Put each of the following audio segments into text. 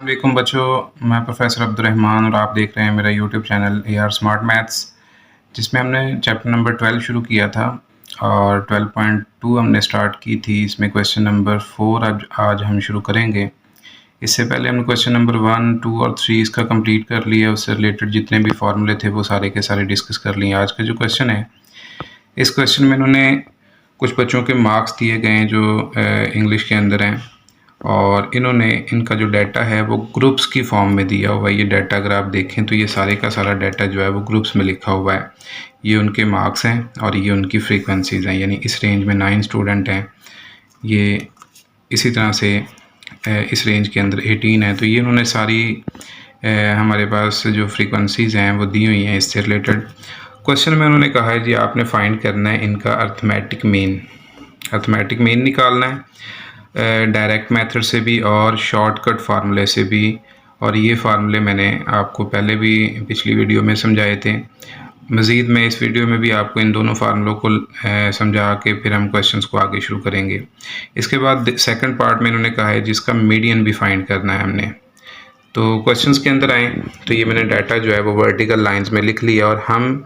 वालेकुम बच्चों, मैं प्रोफेसर अब्दुर्रहमान और आप देख रहे हैं मेरा YouTube channel AR smart maths, जिसमें हमने चैप्टर नंबर 12 शुरू किया था और 12.2 हमने स्टार्ट की थी। इसमें क्वेश्चन नंबर 4 आज हम शुरू करेंगे। इससे पहले हमने क्वेश्चन नंबर 1, 2 और 3 इसका कंप्लीट कर लिया। उससे रिलेटेड जितने भी फॉर्मूले थे वो सारे के सारे डिस्कस कर लिए। आज का जो क्वेश्चन है, इस क्वेश्चन में इन्होंने कुछ बच्चों के मार्क्स दिए गए हैं जो इंग्लिश के अंदर हैं, और इन्होंने इनका जो डाटा है वो ग्रुप्स की फॉर्म में दिया हुआ है। ये डाटा अगर आप देखें तो ये सारे का सारा डाटा जो है वो ग्रुप्स में लिखा हुआ है। ये उनके मार्क्स हैं और ये उनकी फ्रीक्वेंसीज़ हैं, यानी इस रेंज में 9 स्टूडेंट हैं। ये इसी तरह से इस रेंज के अंदर 18 है। तो ये उन्होंने सारी हमारे पास जो फ्रीक्वेंसीज़ हैं वो दी हुई हैं। इससे रिलेटेड क्वेश्चन में उन्होंने कहा है जी आपने फाइंड करना है इनका अर्थमेटिक मीन। अर्थमेटिक मीन निकालना है डायरेक्ट मेथड से भी और शॉर्टकट फार्मूले से भी, और ये फार्मूले मैंने आपको पहले भी पिछली वीडियो में समझाए थे। मज़ीद मैं इस वीडियो में भी आपको इन दोनों फार्मूलों को समझा के फिर हम क्वेश्चंस को आगे शुरू करेंगे। इसके बाद सेकंड पार्ट में इन्होंने कहा है जिसका मीडियन भी फाइंड करना है हमने। तो क्वेश्चंस के अंदर आए तो ये मैंने डाटा जो है वो वर्टिकल लाइंस में लिख लिया और हम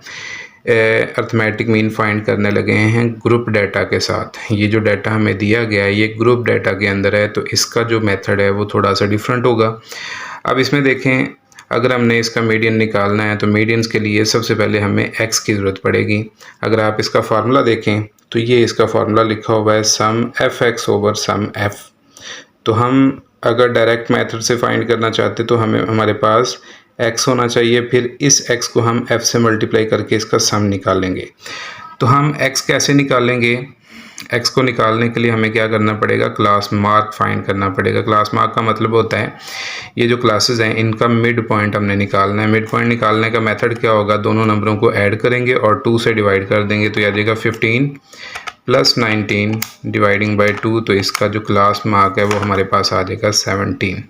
अर्थमेटिक मीन फाइंड करने लगे हैं ग्रुप डाटा के साथ। ये जो डाटा हमें दिया गया है ये ग्रुप डाटा के अंदर है, तो इसका जो मेथड है वो थोड़ा सा डिफरेंट होगा। अब इसमें देखें, अगर हमने इसका मीडियन निकालना है तो मीडियंस के लिए सबसे पहले हमें x की ज़रूरत पड़ेगी। अगर आप इसका फार्मूला देखें तो ये इसका फार्मूला लिखा हुआ है सम fx ओवर सम f। तो हम अगर डायरेक्ट मेथड से फाइंड करना चाहते तो हमारे पास x होना चाहिए, फिर इस x को हम f से मल्टीप्लाई करके इसका सम निकालेंगे। तो हम x कैसे निकालेंगे? x को निकालने के लिए हमें क्या करना पड़ेगा? क्लास मार्क फाइंड करना पड़ेगा। क्लास मार्क का मतलब होता है ये जो क्लासेस हैं इनका मिड पॉइंट हमने निकालना है। मिड पॉइंट निकालने का मेथड क्या होगा? दोनों नंबरों को ऐड करेंगे और 2 से डिवाइड कर देंगे, तो आ जाएगा 15 प्लस 19 डिवाइडिंग बाई 2। तो इसका जो क्लास मार्क है वो हमारे पास आ जाएगा 17।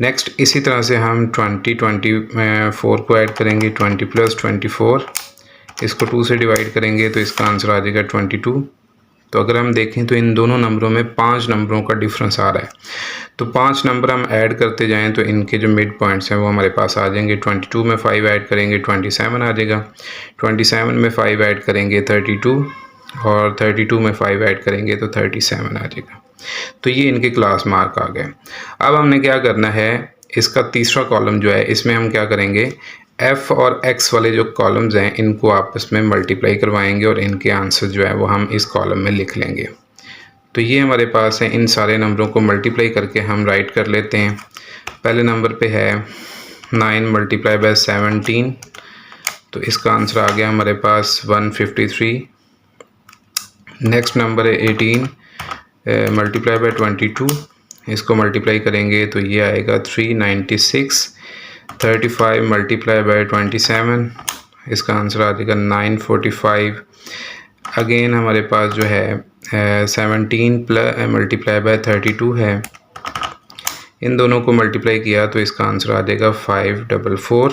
नेक्स्ट इसी तरह से हम 24 को ऐड करेंगे, 20 प्लस 24, इसको 2 से डिवाइड करेंगे तो इसका आंसर आ जाएगा 22। तो अगर हम देखें तो इन दोनों नंबरों में 5 नंबरों का डिफरेंस आ रहा है, तो 5 नंबर हम ऐड करते जाएं तो इनके जो मिड पॉइंट्स हैं वो हमारे पास आ जाएंगे। 22 में 5 ऐड करेंगे 27 आ जाएगा, 27 में 5 ऐड करेंगे 32, और 32 में 5 ऐड करेंगे तो 37 आ जाएगा। तो ये इनके क्लास मार्क आ गए। अब हमने क्या करना है, इसका तीसरा कॉलम जो है इसमें हम क्या करेंगे, f और x वाले जो कॉलम्स हैं इनको आपस में मल्टीप्लाई करवाएंगे और इनके आंसर जो है वो हम इस कॉलम में लिख लेंगे। तो ये हमारे पास है, इन सारे नंबरों को मल्टीप्लाई करके हम राइट कर लेते हैं। पहले नंबर पे है 9 मल्टीप्लाई बाय 17, तो इसका आंसर आ गया हमारे पास 153। नेक्स्ट नंबर है 18 मल्टीप्लाई बाय 22, इसको मल्टीप्लाई करेंगे तो ये आएगा 396। 35 मल्टीप्लाई बाय 27, इसका आंसर आ जाएगा 945। अगेन हमारे पास जो है 17 प्लस मल्टीप्लाई बाय 32 है, इन दोनों को मल्टीप्लाई किया तो इसका आंसर आ जाएगा 544,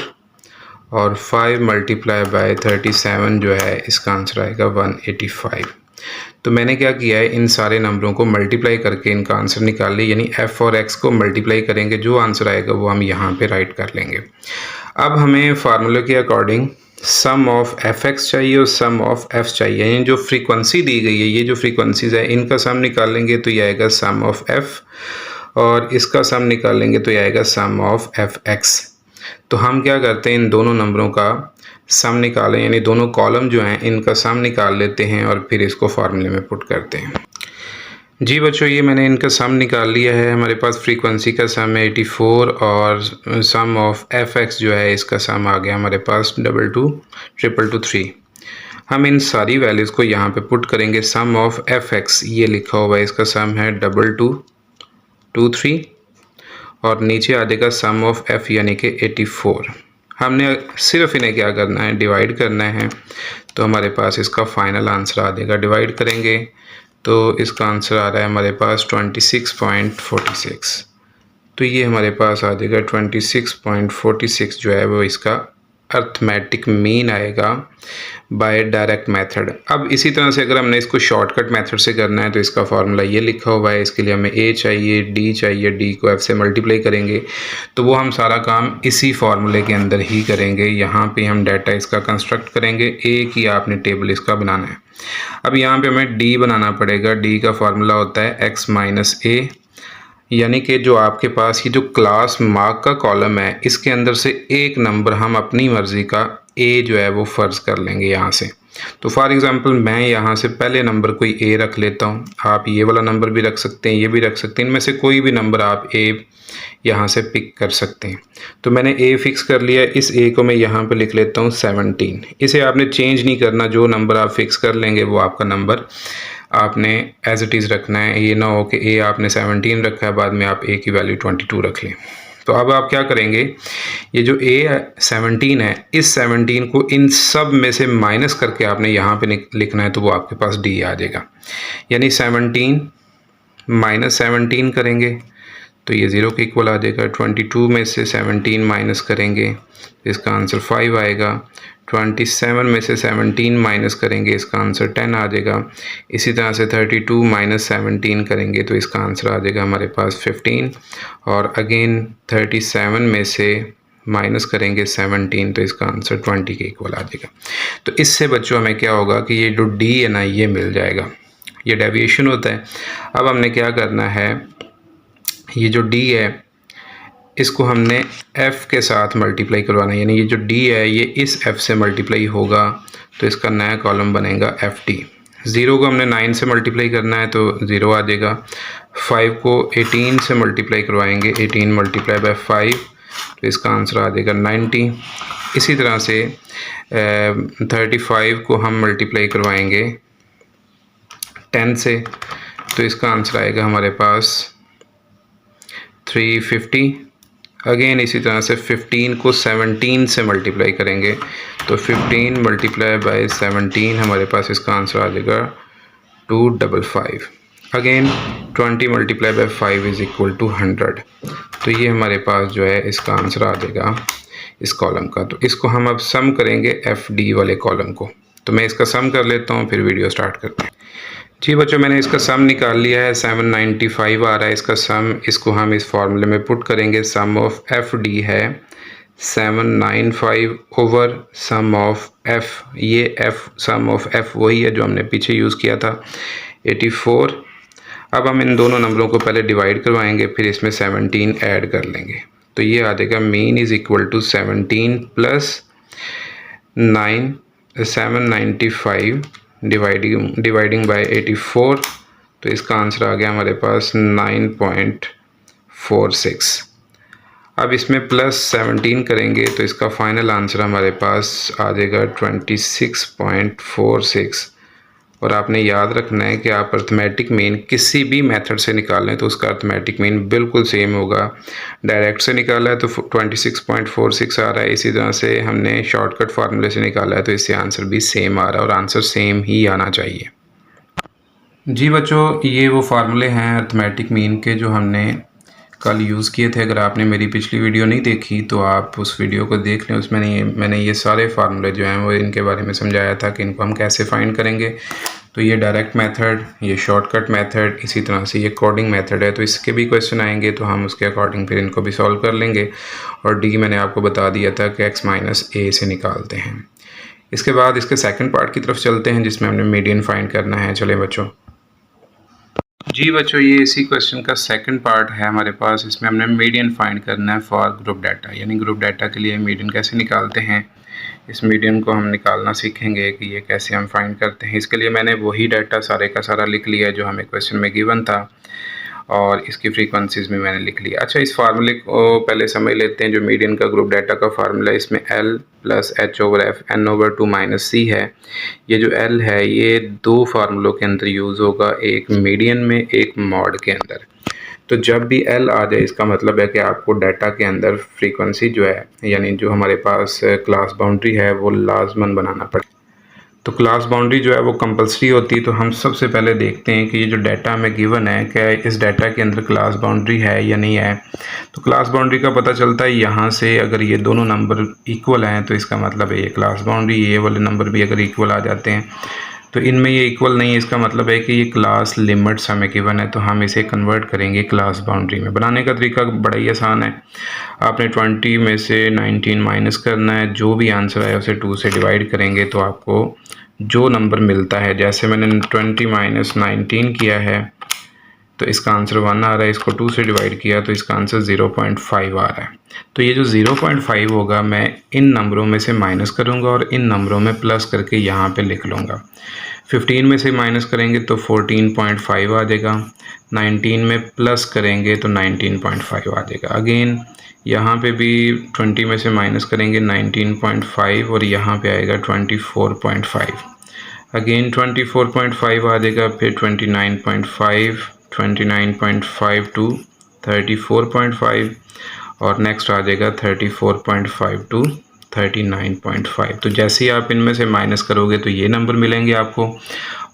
और 5 मल्टीप्लाई बाय 37 जो है इसका आंसर आएगा 185। तो मैंने क्या किया है, इन सारे नंबरों को मल्टीप्लाई करके इनका आंसर निकाल लिया, यानी f और x को मल्टीप्लाई करेंगे, जो आंसर आएगा वो हम यहाँ पे राइट कर लेंगे। अब हमें फार्मूले के अकॉर्डिंग सम ऑफ fx चाहिए और सम ऑफ f चाहिए, यानी जो फ्रीक्वेंसी दी गई है, ये जो फ्रीक्वेंसीज है इनका सम निकालेंगे तो ये आएगा सम ऑफ f, और इसका सम निकालेंगे तो ये आएगा सम ऑफ fx। तो हम क्या करते हैं, इन दोनों नंबरों का सम निकालें, यानी दोनों कॉलम जो हैं इनका सम निकाल लेते हैं और फिर इसको फार्मूले में पुट करते हैं। जी बच्चों, ये मैंने इनका सम निकाल लिया है। हमारे पास फ्रीक्वेंसी का सम है 84 और सम ऑफ fx जो है इसका सम आ गया हमारे पास 222223। हम इन सारी वैल्यूज़ को यहाँ पे पुट करेंगे। सम ऑफ fx ये लिखा हुआ है, इसका सम है 2223, और नीचे आ जाएगा सम ऑफ f यानी कि 84। हमने सिर्फ इन्हें क्या करना है, डिवाइड करना है, तो हमारे पास इसका फाइनल आंसर आ जाएगा। डिवाइड करेंगे तो इसका आंसर आ रहा है हमारे पास 26.46। तो ये हमारे पास आ जाएगा 26.46 जो है वो इसका अर्थमेटिक मीन आएगा बाय डायरेक्ट मेथड। अब इसी तरह से अगर हमने इसको शॉर्टकट मेथड से करना है तो इसका फार्मूला ये लिखा हुआ है। इसके लिए हमें a चाहिए, d चाहिए, d को f से मल्टीप्लाई करेंगे तो वो हम सारा काम इसी फार्मूले के अंदर ही करेंगे। यहाँ पे हम डाटा इसका कंस्ट्रक्ट करेंगे, a की आपने टेबल इसका बनाना है। अब यहाँ पे हमें d बनाना पड़ेगा। d का फार्मूला होता है x माइनस a, यानी कि जो आपके पास ये जो क्लास मार्क का कॉलम है इसके अंदर से एक नंबर हम अपनी मर्ज़ी का a जो है वो फ़र्ज़ कर लेंगे यहाँ से। तो फॉर एग्ज़ाम्पल मैं यहाँ से पहले नंबर कोई a रख लेता हूँ। आप ये वाला नंबर भी रख सकते हैं, ये भी रख सकते हैं, इनमें से कोई भी नंबर आप a यहाँ से पिक कर सकते हैं। तो मैंने a फिक्स कर लिया। इस a को मैं यहाँ पे लिख लेता हूँ 17। इसे आपने चेंज नहीं करना, जो नंबर आप फिक्स कर लेंगे वो आपका नंबर आपने एज इट इज़ रखना है। ये ना हो कि a आपने 17 रखा है, बाद में आप a की वैल्यू 22 रख लें। तो अब आप क्या करेंगे, ये जो a 17 है, इस 17 को इन सब में से माइनस करके आपने यहाँ पे लिखना है, तो वो आपके पास d आ जाएगा। यानी 17 माइनस 17 करेंगे तो ये 0 के इक्वल आ जाएगा। 22 में से 17 माइनस करेंगे तो इसका आंसर 5 आएगा। 27 में से 17 माइनस करेंगे, इसका आंसर 10 आ जाएगा। इसी तरह से 32 माइनस 17 करेंगे तो इसका आंसर आ जाएगा हमारे पास 15। और अगेन 37 में से माइनस करेंगे 17 तो इसका आंसर 20 के इक्वल आ जाएगा। तो इससे बच्चों हमें क्या होगा कि ये जो d है ना ये मिल जाएगा, ये डेविएशन होता है। अब हमने क्या करना है, ये जो d है इसको हमने f के साथ मल्टीप्लाई करवाना है, यानी ये जो d है ये इस f से मल्टीप्लाई होगा तो इसका नया कॉलम बनेगा ft। 0 को हमने 9 से मल्टीप्लाई करना है तो 0 आ जाएगा। 5 को 18 से मल्टीप्लाई करवाएंगे, 18 मल्टीप्लाई बाय 5 तो इसका आंसर आ जाएगा 90। इसी तरह से 35 को हम मल्टीप्लाई करवाएंगे 10 से तो इसका आंसर आएगा हमारे पास 350। अगेन इसी तरह से 15 को 17 से मल्टीप्लाई करेंगे तो 15 मल्टीप्लाई बाय 17 हमारे पास इसका आंसर आ जाएगा 255। Again 20 multiply by 5 is equal to 100। तो ये हमारे पास जो है इसका आंसर आ जाएगा इस कॉलम का। तो इसको हम अब सम करेंगे FD वाले कॉलम को। तो मैं इसका सम कर लेता हूँ, फिर वीडियो स्टार्ट करते हैं। जी बच्चों, मैंने इसका सम निकाल लिया है, 795 आ रहा है इसका सम। इसको हम इस फार्मूले में पुट करेंगे। सम ऑफ FD है 795 ओवर सम ऑफ F। ये सम ऑफ F वही है जो हमने पीछे यूज़ किया था 84। अब हम इन दोनों नंबरों को पहले डिवाइड करवाएंगे, फिर इसमें 17 ऐड कर लेंगे तो ये आ जाएगा mean is equal to 17 plus 795 dividing by 84 तो इसका आंसर आ गया हमारे पास 9.46। अब इसमें प्लस 17 करेंगे तो इसका फाइनल आंसर हमारे पास आ जाएगा 26.46। और आपने याद रखना है कि आप अर्थमेटिक मीन किसी भी मेथड से निकालें तो उसका अर्थमेटिक मीन बिल्कुल सेम होगा। डायरेक्ट से निकाला है तो 26.46 आ रहा है, इसी तरह से हमने शॉर्टकट फार्मूले से निकाला है तो इससे आंसर भी सेम आ रहा है और आंसर सेम ही आना चाहिए। जी बच्चों, ये वो फार्मूले हैं अर्थमेटिक मीन के जो हमने कल यूज़ किए थे। अगर आपने मेरी पिछली वीडियो नहीं देखी तो आप उस वीडियो को देख लें, उसमें मैंने ये सारे फार्मूले जो हैं वो इनके बारे में समझाया था कि इनको हम कैसे फाइंड करेंगे। तो ये डायरेक्ट मेथड, ये शॉर्टकट मेथड, इसी तरह से ये कोडिंग मेथड है। तो इसके भी क्वेश्चन आएंगे तो हम उसके अकॉर्डिंग फिर इनको भी सॉल्व कर लेंगे। और डी मैंने आपको बता दिया था कि x माइनस a से निकालते हैं। इसके बाद इसके सेकंड पार्ट की तरफ चलते हैं जिसमें हमने मीडियन फाइंड करना है। चले बच्चों। जी बच्चों, ये इसी क्वेश्चन का सेकंड पार्ट है हमारे पास। इसमें हमने मीडियन फाइंड करना है फॉर ग्रुप डाटा, यानी ग्रुप डाटा के लिए मीडियन कैसे निकालते हैं। इस मीडियन को हम निकालना सीखेंगे कि ये कैसे हम फाइंड करते हैं। इसके लिए मैंने वही डाटा सारे का सारा लिख लिया है जो हमें क्वेश्चन में गिवन था और इसकी फ्रीक्वेंसीज में मैंने लिख लिया। अच्छा, इस फार्मूले को पहले समझ लेते हैं। जो मीडियन का ग्रुप डाटा का फार्मूला है इसमें L plus H over F n/2 minus C है। ये जो L है ये दो फार्मूलों के अंदर यूज़ होगा, एक मीडियन में, एक मॉड के अंदर। तो जब भी L आ जाए इसका मतलब है कि आपको डाटा के अंदर फ्रीक्वेंसी जो है, यानी जो हमारे पास क्लास बाउंड्री है, वो लाजमन बनाना पड़ेगा। तो क्लास बाउंड्री जो है वो कंपलसरी होती है। तो हम सबसे पहले देखते हैं कि ये जो डाटा हमें गिवन है, क्या इस डाटा के अंदर क्लास बाउंड्री है या नहीं है। तो क्लास बाउंड्री का पता चलता है यहाँ से, अगर ये दोनों नंबर इक्वल हैं तो इसका मतलब है ये क्लास बाउंड्री। ये वाले नंबर भी अगर इक्वल आ जाते हैं तो इनमें ये इक्वल नहीं है, इसका मतलब है कि ये क्लास लिमिट्स हमें गिवन है, तो हम इसे कन्वर्ट करेंगे क्लास बाउंड्री में। बनाने का तरीका बड़ा ही आसान है। आपने 20 में से 19 माइनस करना है, जो भी आंसर है उसे 2 से डिवाइड करेंगे तो आपको जो नंबर मिलता है, जैसे मैंने 20 माइनस 19 किया है तो इसका आंसर 1 आ रहा है, इसको 2 से डिवाइड किया तो इसका आंसर 0.5 आ रहा है। तो ये जो 0.5 होगा मैं इन नंबरों में से माइनस करूँगा और इन नंबरों में प्लस करके यहाँ पे लिख लूँगा। 15 में से माइनस करेंगे तो 14.5 आ जाएगा, 19 में प्लस करेंगे तो 19.5 आ जाएगा। अगेन यहाँ पे भी 20 में से माइनस करेंगे 19.5 और यहाँ पे आएगा 24.5। अगेन 24.5 आ जाएगा, फिर 29.5, 29.5 टू 34.5 और नेक्स्ट आ जाएगा 34.5 टू 39.5। तो जैसे ही आप इनमें से माइनस करोगे तो ये नंबर मिलेंगे आपको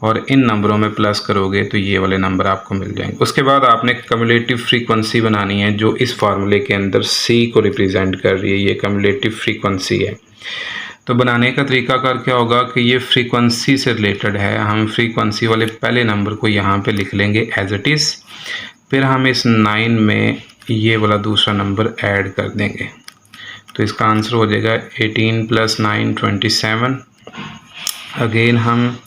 और इन नंबरों में प्लस करोगे तो ये वाले नंबर आपको मिल जाएंगे। उसके बाद आपने कम्युलेटिव फ्रीक्वेंसी बनानी है जो इस फार्मूले के अंदर C को रिप्रेजेंट कर रही है। ये कम्युलेटिव फ्रीक्वेंसी है। तो बनाने का तरीका कर क्या होगा कि ये फ्रीक्वेंसी से रिलेटेड है। हम फ्रीक्वेंसी वाले पहले नंबर को यहाँ पे लिख लेंगे एज इट इज़, फिर हम इस 9 में ये वाला दूसरा नंबर ऐड कर देंगे तो इसका आंसर हो जाएगा 18 + 9 27। अगेन हम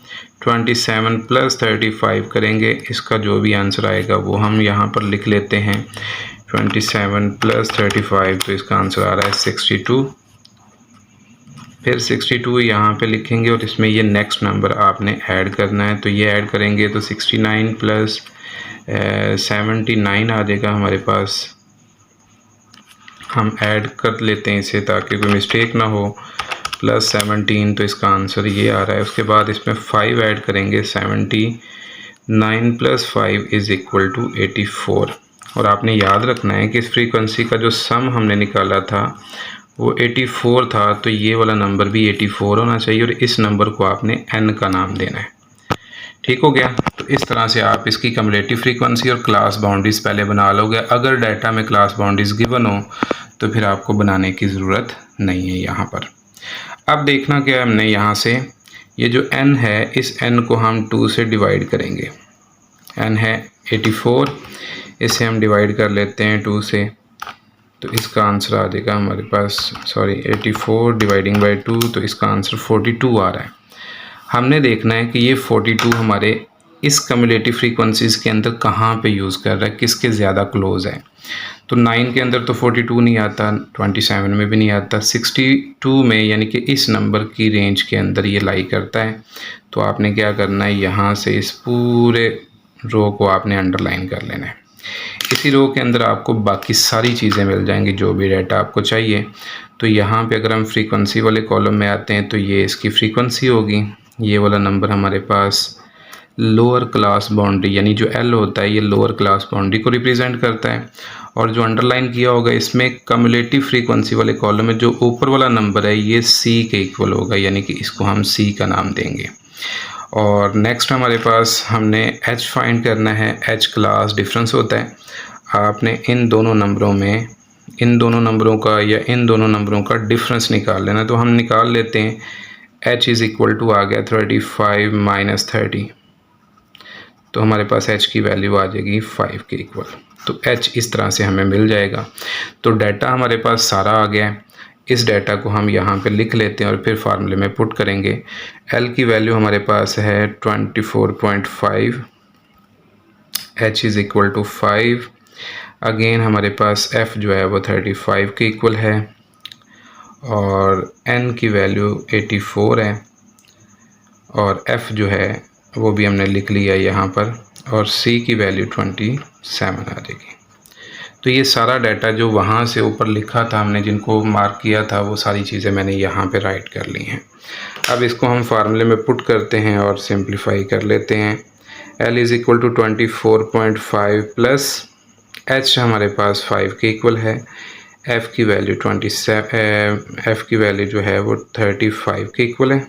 27 + 35 करेंगे, इसका जो भी आंसर आएगा वो हम यहाँ पर लिख लेते हैं 27 + 35, तो इसका आंसर आ रहा है 62। फिर 62 यहाँ पे लिखेंगे और इसमें ये नेक्स्ट नंबर आपने ऐड करना है। तो ये ऐड करेंगे तो 69 + 79 आ जाएगा हमारे पास। हम ऐड कर लेते हैं इसे ताकि कोई मिस्टेक ना हो, +17, तो इसका आंसर ये आ रहा है। उसके बाद इसमें 5 ऐड करेंगे, 79 + 5 = 84। और आपने याद रखना है कि इस फ्रीक्वेंसी का जो सम हमने निकाला था वो 84 था, तो ये वाला नंबर भी 84 होना चाहिए और इस नंबर को आपने n का नाम देना है। ठीक हो गया। तो इस तरह से आप इसकी कम्युलेटिव फ्रीक्वेंसी और क्लास बाउंड्रीज पहले बना लोगे। अगर डाटा में क्लास बाउंड्रीज गिवन हो तो फिर आपको बनाने की ज़रूरत नहीं है यहाँ पर। अब देखना क्या है, हमने यहाँ से ये जो n है इस n को हम 2 से डिवाइड करेंगे। n है 84, इसे हम डिवाइड कर लेते हैं 2 से, तो इसका आंसर आ जाएगा हमारे पास 84 डिवाइडिंग बाई 2, तो इसका आंसर 42 आ रहा है। हमने देखना है कि ये 42 हमारे इस कम्युलेटिव फ्रीक्वेंसीज़ के अंदर कहाँ पे यूज़ कर रहा है, किसके ज़्यादा क्लोज़ है। तो 9 के अंदर तो 42 नहीं आता, 27 में भी नहीं आता, 62 में यानी कि इस नंबर की रेंज के अंदर ये लाई करता है। तो आपने क्या करना है, यहाँ से इस पूरे रो को आपने अंडरलाइन कर लेना है। इसी रो के अंदर आपको बाकी सारी चीज़ें मिल जाएंगी जो भी डाटा आपको चाहिए। तो यहाँ पे अगर हम फ्रीक्वेंसी वाले कॉलम में आते हैं तो ये इसकी फ्रीक्वेंसी होगी। ये वाला नंबर हमारे पास लोअर क्लास बाउंड्री यानी जो L होता है ये लोअर क्लास बाउंड्री को रिप्रेजेंट करता है। और जो अंडरलाइन किया होगा इसमें कम्युलेटिव फ्रीक्वेंसी वाले कॉलम में जो ऊपर वाला नंबर है ये C के इक्वल होगा, यानी कि इसको हम C का नाम देंगे। और नेक्स्ट हमारे पास हमने H फाइंड करना है। H क्लास डिफरेंस होता है। आपने इन दोनों नंबरों में इन दोनों नंबरों का या इन दोनों नंबरों का डिफरेंस निकाल लेना। तो हम निकाल लेते हैं। H = आ गया 35 - 30, तो हमारे पास H की वैल्यू आ जाएगी 5 के इक्वल। तो H इस तरह से हमें मिल जाएगा। तो डाटा हमारे पास सारा आ गया है। इस डाटा को हम यहाँ पे लिख लेते हैं और फिर फार्मूले में पुट करेंगे। L की वैल्यू हमारे पास है 24.5, H = 5। अगेन हमारे पास F जो है वो 35 के इक्वल है और N की वैल्यू 84 है और F जो है वो भी हमने लिख लिया यहाँ पर और C की वैल्यू 27 आ जाएगी। तो ये सारा डाटा जो वहाँ से ऊपर लिखा था हमने, जिनको मार्क किया था, वो सारी चीज़ें मैंने यहाँ पे राइट कर ली हैं। अब इसको हम फार्मूले में पुट करते हैं और सिंप्लीफाई कर लेते हैं। L = 24.5 प्लस H हमारे पास 5 के इक्वल है। F की वैल्यू 27, F की वैल्यू जो है वो 35 के इक्वल है।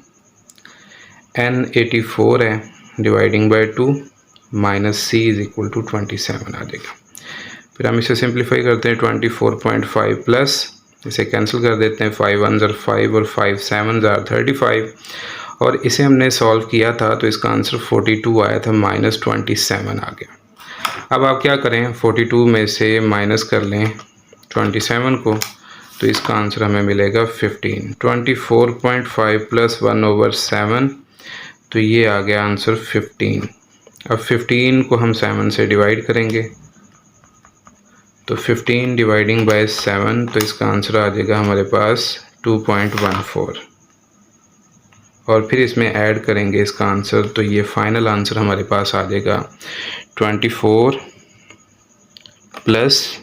n 84 है dividing by 2 minus c is equal to 27 आ जाएगा। फिर हम इसे सिंप्लीफाई करते हैं 24.5 प्लस इसे कैंसिल कर देते हैं 5 1 ज़र 5 और 5 7 ज़र 35 और इसे हमने सॉल्व किया था तो इसका आंसर 42 आया था माइनस 27 आ गया। अब आप क्या करें 42 में से माइनस कर लें 27 को तो इसका आंसर हमें मिलेगा 15। 24.5 प्लस 1/7 तो ये आ गया आंसर 15। अब 15 को हम 7 से डिवाइड करेंगे तो 15 डिवाइडिंग बाय 7 तो इसका आंसर आ जाएगा हमारे पास 2.14 और फिर इसमें ऐड करेंगे इसका आंसर तो ये फाइनल आंसर हमारे पास आ जाएगा 24 प्लस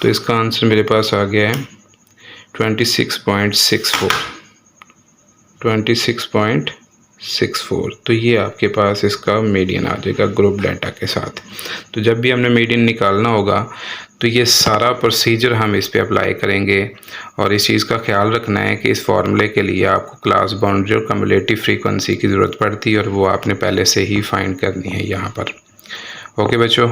तो इसका आंसर मेरे पास आ गया है 26.64 तो ये आपके पास इसका मीडियन आ जाएगा ग्रुप डाटा के साथ। तो जब भी हमने मीडियन निकालना होगा तो ये सारा प्रोसीजर हम इस पे अप्लाई करेंगे और इस चीज़ का ख्याल रखना है कि इस फार्मूले के लिए आपको क्लास बाउंड्री और कम्युलेटिव फ्रीक्वेंसी की ज़रूरत पड़ती है और वो आपने पहले से ही फाइंड करनी है यहाँ पर। ओके बच्चों।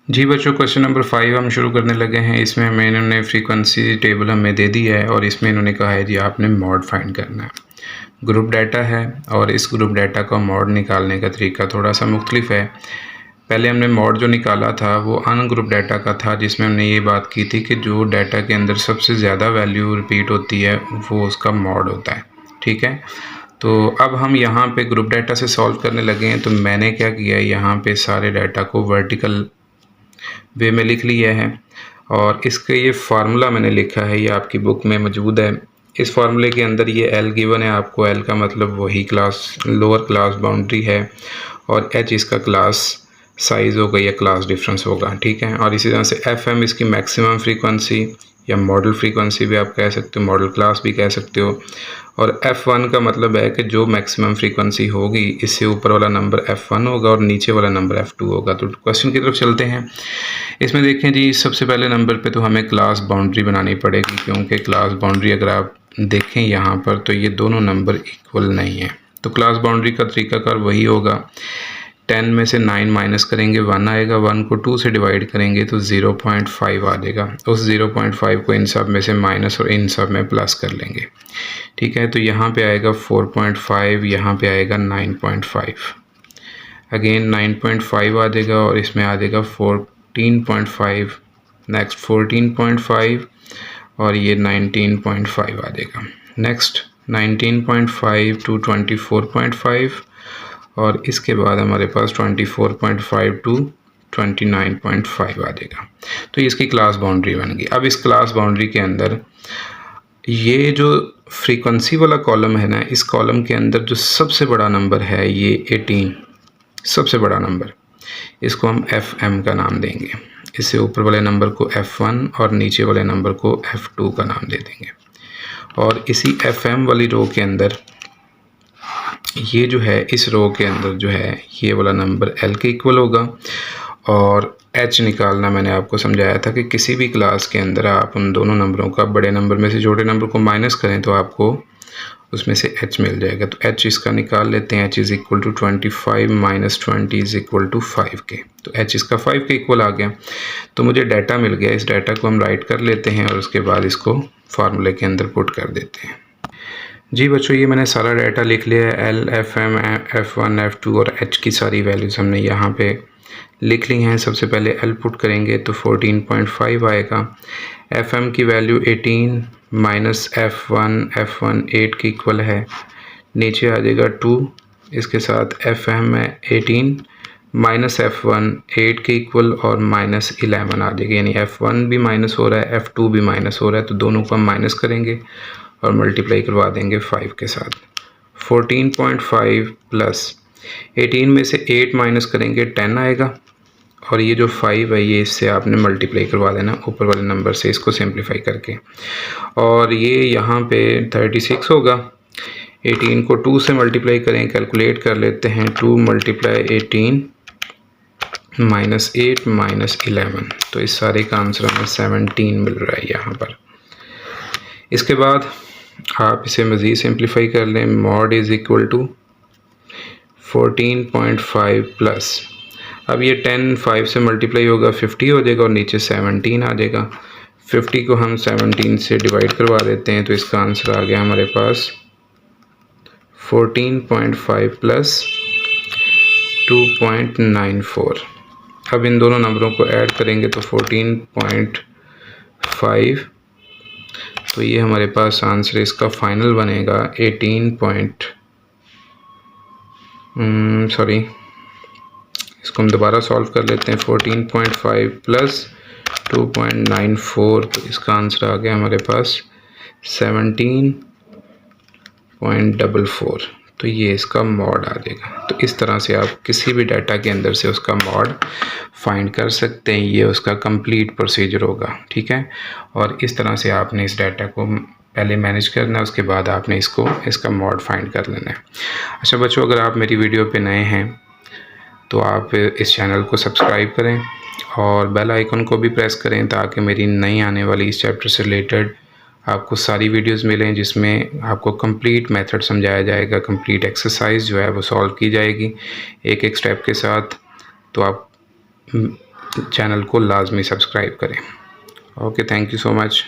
जी बच्चों, क्वेश्चन नंबर 5 हम शुरू करने लगे हैं। इसमें हमें इन्होंने फ्रीक्वेंसी टेबल हमें दे दी है और इसमें इन्होंने कहा है जी आपने मॉड फाइंड करना है। ग्रुप डाटा है और इस ग्रुप डाटा का मॉड निकालने का तरीका थोड़ा सा मुख्तलिफ है। पहले हमने मॉड जो निकाला था वो अनग्रुप डाटा का था जिसमें हमने ये बात की थी कि जो डाटा के अंदर सबसे ज़्यादा वैल्यू रिपीट होती है वो उसका मॉड होता है। ठीक है, तो अब हम यहाँ पे ग्रुप डाटा से सॉल्व करने लगे हैं। तो मैंने क्या किया है, यहाँ पे सारे डाटा को वर्टिकल वे में लिख लिया है और इसका ये फार्मूला मैंने लिखा है, ये आपकी बुक में मौजूद है। इस फार्मूले के अंदर ये एल गिवन है आपको, एल का मतलब वही क्लास लोअर क्लास बाउंड्री है और एच इसका क्लास साइज़ होगा या क्लास डिफरेंस होगा। ठीक है, और इसी तरह से एफ एम इसकी मैक्सिमम फ्रीक्वेंसी या मॉडल फ्रीक्वेंसी भी आप कह सकते हो, मॉडल क्लास भी कह सकते हो। और F1 का मतलब है कि जो मैक्सिमम फ्रीक्वेंसी होगी इससे ऊपर वाला नंबर F1 होगा और नीचे वाला नंबर F2 होगा। तो क्वेश्चन की तरफ चलते हैं। इसमें देखें जी, सबसे पहले नंबर पे तो हमें क्लास बाउंड्री बनानी पड़ेगी क्योंकि क्लास बाउंड्री अगर आप देखें यहाँ पर तो ये दोनों नंबर इक्वल नहीं है। तो क्लास बाउंड्री का तरीकाकार वही होगा, 10 में से 9 माइनस करेंगे 1 आएगा, 1 को 2 से डिवाइड करेंगे तो 0.5 आ जाएगा। उस 0.5 को इन सब में से माइनस और इन सब में प्लस कर लेंगे। ठीक है, तो यहाँ पे आएगा 4.5, यहाँ पे आएगा 9.5, अगेन 9.5 आ जाएगा और इसमें आ जाएगा 14.5, नेक्स्ट 14.5 और ये 19.5 आ जाएगा। नेक्स्ट 19.5 टू 24.5 और इसके बाद हमारे पास 24.5 टू 29.5 आ जाएगा। तो इसकी क्लास बाउंड्री बन गई। अब इस क्लास बाउंड्री के अंदर ये जो फ्रीक्वेंसी वाला कॉलम है ना, इस कॉलम के अंदर जो सबसे बड़ा नंबर है ये 18, सबसे बड़ा नंबर, इसको हम FM का नाम देंगे। इससे ऊपर वाले नंबर को F1 और नीचे वाले नंबर को F2 का नाम दे देंगे। और इसी FM वाली रो के अंदर ये जो है, इस रो के अंदर जो है ये वाला नंबर L के इक्वल होगा। और H निकालना मैंने आपको समझाया था कि किसी भी क्लास के अंदर आप उन दोनों नंबरों का बड़े नंबर में से छोटे नंबर को माइनस करें तो आपको उसमें से H मिल जाएगा। तो H इसका निकाल लेते हैं। H is equal to 25 minus 20 is equal to 5 के। तो H इसका 5 के इक्वल आ गया। तो मुझे डाटा मिल गया। इस डाटा को हम राइट कर लेते हैं और उसके बाद इसको फार्मूले के अंदर पुट कर देते हैं। जी बच्चों, ये मैंने सारा डाटा लिख लिया है। L, FM, F1, F2 और H की सारी वैल्यूज़ हमने यहाँ पे लिख ली हैं। सबसे पहले L पुट करेंगे तो 14.5 आएगा। FM की वैल्यू 18 माइनस F1 8 के इक्वल है। नीचे आ जाएगा 2, इसके साथ FM है 18 माइनस F1 8 के इक्वल और माइनस 11 आ जाएगा। यानी F1 भी माइनस हो रहा है, F2 भी माइनस हो रहा है, तो दोनों को हम माइनस करेंगे और मल्टीप्लाई करवा देंगे 5 के साथ। 14.5 प्लस 18 में से 8 माइनस करेंगे 10 आएगा और ये जो 5 है ये इससे आपने मल्टीप्लाई करवा देना ऊपर वाले नंबर से, इसको सिंप्लीफाई करके। और ये यहाँ पे 36 होगा। 18 को 2 से मल्टीप्लाई करें, कैलकुलेट कर लेते हैं। 2 मल्टीप्लाई 18 माइनस 8 माइनस 11, तो इस सारे का आंसर हमें 17 मिल रहा है यहाँ पर। इसके बाद आप इसे मज़ीद सिंप्लीफाई कर लें। Mod is equal to 14.5 plus, अब ये 10 5 से मल्टीप्लाई होगा 50 हो जाएगा और नीचे 17 आ जाएगा। 50 को हम 17 से डिवाइड करवा देते हैं तो इसका आंसर आ गया हमारे पास 14.5 प्लस 2.94। अब इन दोनों नंबरों को ऐड करेंगे तो 14.5, तो ये हमारे पास आंसर इसका फाइनल बनेगा 18 सॉरी, इसको हम दोबारा सॉल्व कर लेते हैं। 14.5 प्लस 2.94, तो इसका आंसर आ गया हमारे पास 17.44। तो ये इसका मॉड आ जाएगा। तो इस तरह से आप किसी भी डाटा के अंदर से उसका मॉड फाइंड कर सकते हैं। ये उसका कंप्लीट प्रोसीजर होगा, ठीक है। और इस तरह से आपने इस डाटा को पहले मैनेज करना है, उसके बाद आपने इसका मॉड फाइंड कर लेना है। अच्छा बच्चों, अगर आप मेरी वीडियो पे नए हैं तो आप इस चैनल को सब्सक्राइब करें और बेल आइकन को भी प्रेस करें ताकि मेरी नई आने वाली इस चैप्टर से रिलेटेड आपको सारी वीडियोस मिलें, जिसमें आपको कंप्लीट मेथड समझाया जाएगा, कंप्लीट एक्सरसाइज जो है वो सॉल्व की जाएगी एक एक स्टेप के साथ। तो आप चैनल को लाजमी सब्सक्राइब करें। Okay, thank you so much.